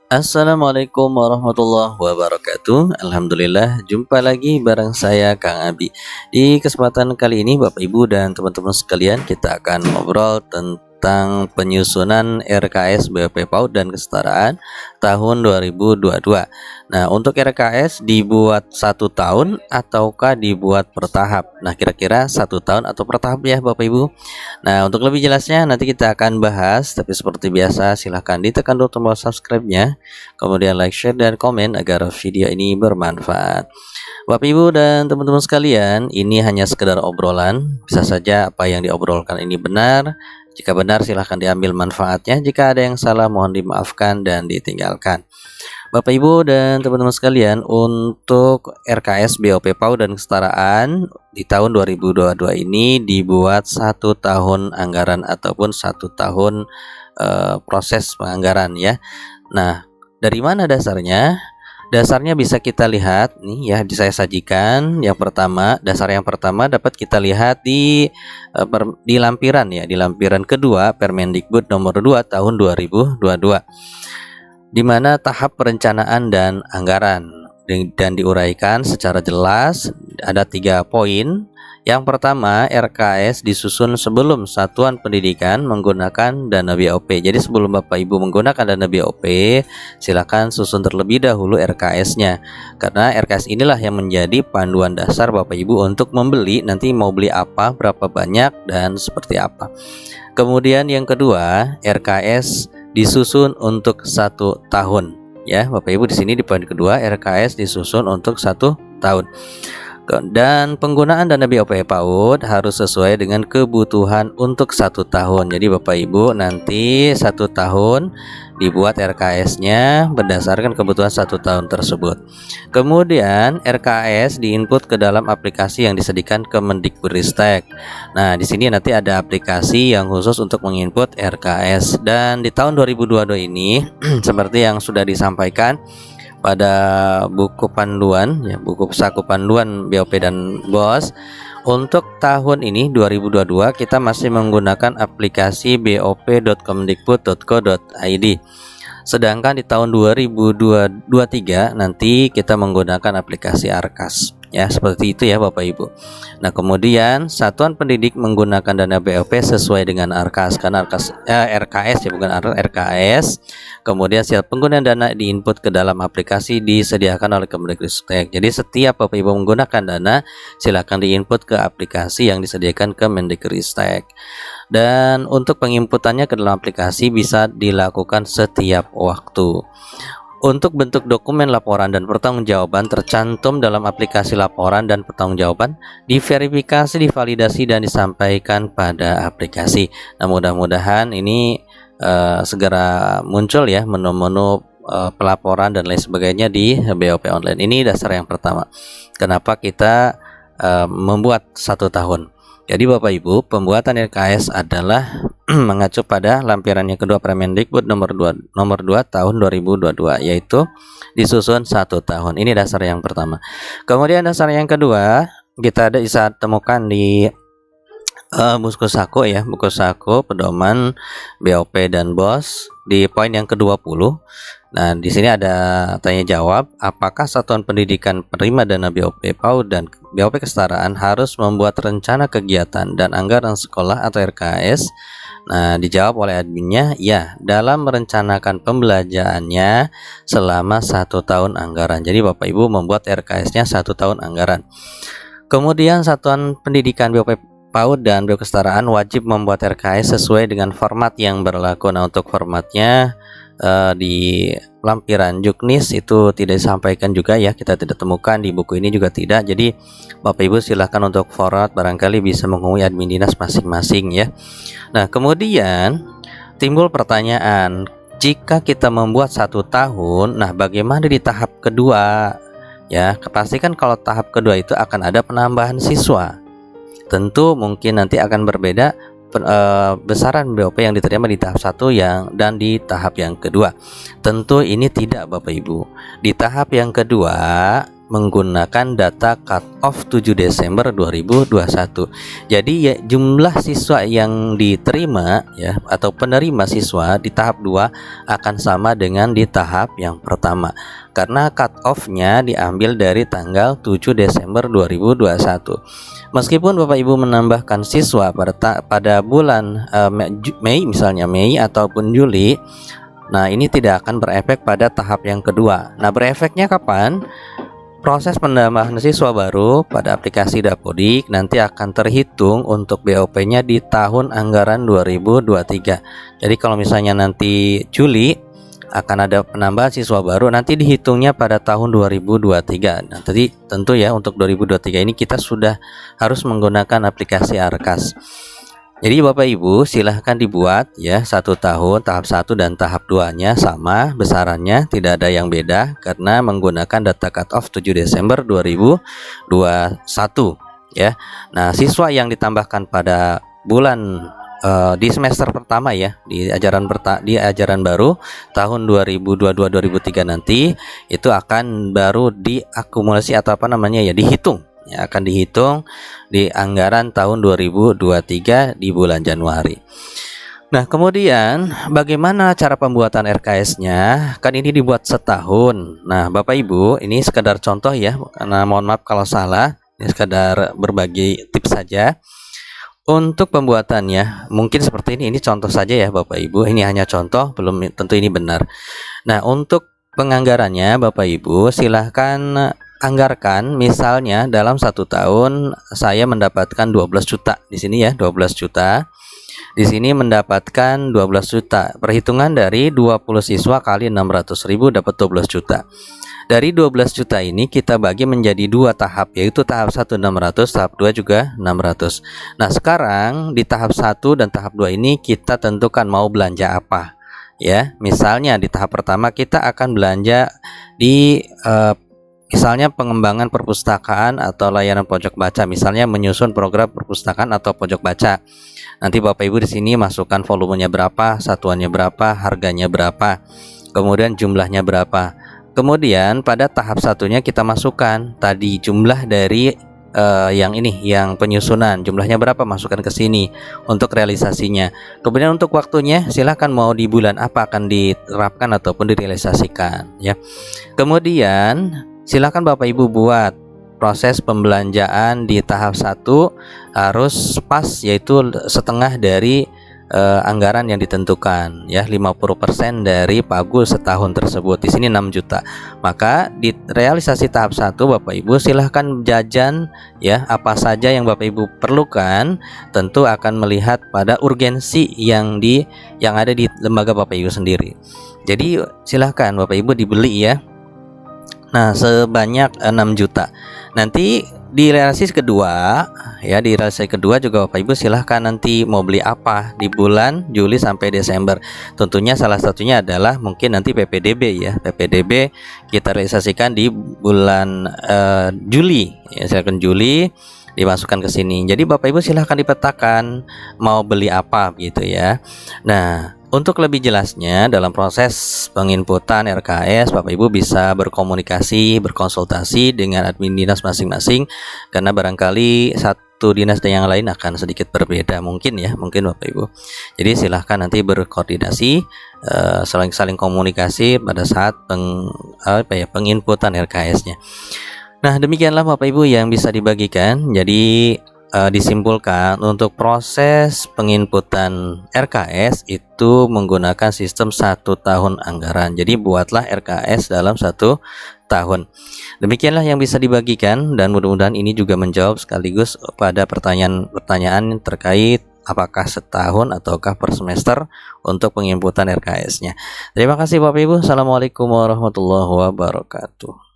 Assalamualaikum warahmatullahi wabarakatuh. Alhamdulillah, jumpa lagi bareng saya Kang Abi. Di kesempatan kali ini Bapak Ibu dan teman-teman sekalian, kita akan ngobrol tentang penyusunan RKS BOP PAUD dan Kesetaraan tahun 2022. Nah, untuk RKS dibuat 1 tahun ataukah dibuat per tahap? Nah, kira-kira 1 tahun atau per tahap ya Bapak Ibu? Nah, untuk lebih jelasnya nanti kita akan bahas, tapi seperti biasa silahkan ditekan dulu tombol subscribe-nya, kemudian like, share, dan komen agar video ini bermanfaat. Bapak Ibu dan teman-teman sekalian, ini hanya sekedar obrolan. Bisa saja apa yang diobrolkan ini benar. Jika benar silahkan diambil manfaatnya. Jika ada yang salah mohon dimaafkan dan ditinggalkan. Bapak Ibu dan teman-teman sekalian, untuk RKS BOP PAUD dan Kesetaraan di tahun 2022 ini dibuat 1 tahun anggaran ataupun 1 tahun proses penganggaran ya. Nah, dari mana dasarnya? Dasarnya bisa kita lihat nih ya, saya sajikan. Yang pertama, dasar yang pertama dapat kita lihat di lampiran ya, di lampiran kedua Permendikbud nomor 2 tahun 2022, di mana tahap perencanaan dan anggaran dan diuraikan secara jelas. Ada 3 poin. Yang pertama, RKS disusun sebelum satuan pendidikan menggunakan dana BOP. Jadi sebelum Bapak Ibu menggunakan dana BOP, silakan susun terlebih dahulu RKS-nya. Karena RKS inilah yang menjadi panduan dasar Bapak Ibu untuk membeli, nanti mau beli apa, berapa banyak, dan seperti apa. Kemudian yang kedua, RKS disusun untuk 1 tahun. Ya, Bapak Ibu di sini di poin kedua, RKS disusun untuk 1 tahun. Dan penggunaan dana BOP PAUD harus sesuai dengan kebutuhan untuk 1 tahun. Jadi Bapak Ibu nanti 1 tahun dibuat RKS-nya berdasarkan kebutuhan 1 tahun tersebut. Kemudian RKS diinput ke dalam aplikasi yang disediakan Kemendikbudristek. Nah, di sini nanti ada aplikasi yang khusus untuk menginput RKS. Dan di tahun 2022 ini seperti yang sudah disampaikan pada buku panduan ya, buku saku panduan BOP dan BOS, untuk tahun ini 2022 kita masih menggunakan aplikasi bop.kemdikbud.go.id. Sedangkan di tahun 2023 nanti kita menggunakan aplikasi Arkas. Ya, seperti itu ya Bapak Ibu. Nah, kemudian satuan pendidik menggunakan dana BOP sesuai dengan Arkas, karena RKS ya, bukan RKS. Kemudian siap penggunaan dana diinput ke dalam aplikasi disediakan oleh Kemendikbudristek. Jadi setiap Bapak Ibu menggunakan dana, silakan diinput ke aplikasi yang disediakan Kemendikbudristek. Dan untuk penginputannya ke dalam aplikasi bisa dilakukan setiap waktu. Untuk bentuk dokumen laporan dan pertanggungjawaban tercantum dalam aplikasi laporan dan pertanggungjawaban, diverifikasi, divalidasi, dan disampaikan pada aplikasi. Nah, mudah-mudahan ini segera muncul ya menu-menu pelaporan dan lain sebagainya di BOP online. Ini dasar yang pertama. Kenapa kita membuat 1 tahun? Jadi Bapak Ibu, pembuatan RKS adalah mengacu pada lampiran yang kedua Permendikbud nomor 2 tahun 2022, yaitu disusun 1 tahun. Ini dasar yang pertama. Kemudian dasar yang kedua kita bisa temukan di buku saku ya, buku saku pedoman BOP dan BOS di poin yang ke-20. Nah, di sini ada tanya jawab, apakah satuan pendidikan penerima dana BOP PAUD dan BOP Kesetaraan harus membuat rencana kegiatan dan anggaran sekolah atau RKS? Nah, dijawab oleh adminnya, ya, dalam merencanakan pembelajarannya selama 1 tahun anggaran. Jadi Bapak Ibu membuat RKS-nya 1 tahun anggaran. Kemudian satuan pendidikan BOP PAUD dan BOP Kesetaraan wajib membuat RKS sesuai dengan format yang berlaku. Nah, untuk formatnya di lampiran Juknis itu tidak disampaikan juga ya, kita tidak temukan di buku ini juga tidak. Jadi Bapak Ibu silahkan untuk forward, barangkali bisa menghubungi admin dinas masing-masing ya. Nah, kemudian timbul pertanyaan, jika kita membuat 1 tahun, nah bagaimana di tahap kedua ya? Pastikan kalau tahap kedua itu akan ada penambahan siswa. Tentu mungkin nanti akan berbeda besaran BOP yang diterima di tahap 1 dan di tahap yang kedua. Tentu ini tidak Bapak Ibu. Di tahap yang kedua menggunakan data cut off 7 Desember 2021. Jadi ya, jumlah siswa yang diterima ya atau penerima siswa di tahap 2 akan sama dengan di tahap yang pertama, karena cut off-nya diambil dari tanggal 7 Desember 2021. Meskipun Bapak Ibu menambahkan siswa pada bulan Mei misalnya Mei ataupun Juli, nah ini tidak akan berefek pada tahap yang kedua. Nah, berefeknya kapan? Proses penambahan siswa baru pada aplikasi Dapodik nanti akan terhitung untuk BOP-nya di tahun anggaran 2023. Jadi kalau misalnya nanti Juli akan ada penambahan siswa baru, nanti dihitungnya pada tahun 2023. Nah, tadi tentu ya untuk 2023 ini kita sudah harus menggunakan aplikasi Arkas. Jadi Bapak Ibu silahkan dibuat ya 1 tahun tahap 1 dan tahap 2-nya sama besarannya, tidak ada yang beda karena menggunakan data cut off 7 Desember 2021 ya. Nah, siswa yang ditambahkan pada bulan di semester pertama ya di ajaran baru tahun 2022-2023 nanti itu akan baru diakumulasi atau apa namanya ya dihitung. Ya, akan dihitung di anggaran tahun 2023 di bulan Januari. Nah, kemudian bagaimana cara pembuatan RKS-nya? Kan ini dibuat setahun. Nah, Bapak Ibu, ini sekedar contoh ya, karena mohon maaf kalau salah. Ini sekedar berbagi tips saja. Untuk pembuatannya mungkin seperti ini contoh saja ya Bapak Ibu. Ini hanya contoh, belum tentu ini benar. Nah, untuk penganggarannya Bapak Ibu silahkan anggarkan, misalnya dalam 1 tahun saya mendapatkan 12 juta di sini ya, 12 juta. Di sini mendapatkan 12 juta. Perhitungan dari 20 siswa kali 600.000 dapat 12 juta. Dari 12 juta ini kita bagi menjadi 2 tahap, yaitu tahap 1 600, tahap 2 juga 600. Nah, sekarang di tahap 1 dan tahap 2 ini kita tentukan mau belanja apa. Ya, misalnya di tahap pertama kita akan belanja di misalnya pengembangan perpustakaan atau layanan pojok baca, misalnya menyusun program perpustakaan atau pojok baca. Nanti Bapak Ibu di sini masukkan volumenya berapa, satuannya berapa, harganya berapa, kemudian jumlahnya berapa. Kemudian pada tahap satunya kita masukkan tadi jumlah dari yang penyusunan, jumlahnya berapa, masukkan ke sini untuk realisasinya. Kemudian untuk waktunya silahkan mau di bulan apa akan diterapkan ataupun direalisasikan ya. Kemudian silakan Bapak Ibu buat proses pembelanjaan di tahap 1 harus pas, yaitu setengah dari anggaran yang ditentukan ya, 50% dari pagu setahun tersebut. Di sini 6 juta. Maka di realisasi tahap 1 Bapak Ibu silahkan jajan ya, apa saja yang Bapak Ibu perlukan, tentu akan melihat pada urgensi yang ada di lembaga Bapak Ibu sendiri. Jadi silahkan Bapak Ibu dibeli ya. Nah, sebanyak 6 juta. Nanti di realisasi kedua ya, di realisasi kedua juga Bapak Ibu silahkan nanti mau beli apa di bulan Juli sampai Desember. Tentunya salah satunya adalah mungkin nanti PPDB ya. PPDB kita realisasikan di bulan Juli ya, silakan Juli dimasukkan ke sini. Jadi Bapak Ibu silahkan dipetakan mau beli apa gitu ya. Nah, untuk lebih jelasnya dalam proses penginputan RKS, Bapak Ibu bisa berkomunikasi, berkonsultasi dengan admin dinas masing-masing, karena barangkali satu dinas dan yang lain akan sedikit berbeda mungkin ya, mungkin Bapak Ibu. Jadi silahkan nanti berkoordinasi, saling komunikasi pada saat penginputan RKS-nya. Nah, demikianlah Bapak Ibu yang bisa dibagikan. Jadi disimpulkan untuk proses penginputan RKS itu menggunakan sistem 1 tahun anggaran. Jadi buatlah RKS dalam 1 tahun. Demikianlah yang bisa dibagikan, dan mudah-mudahan ini juga menjawab sekaligus pada pertanyaan terkait apakah setahun ataukah per semester untuk penginputan RKS-nya. Terima kasih Bapak Ibu. Assalamualaikum warahmatullahi wabarakatuh.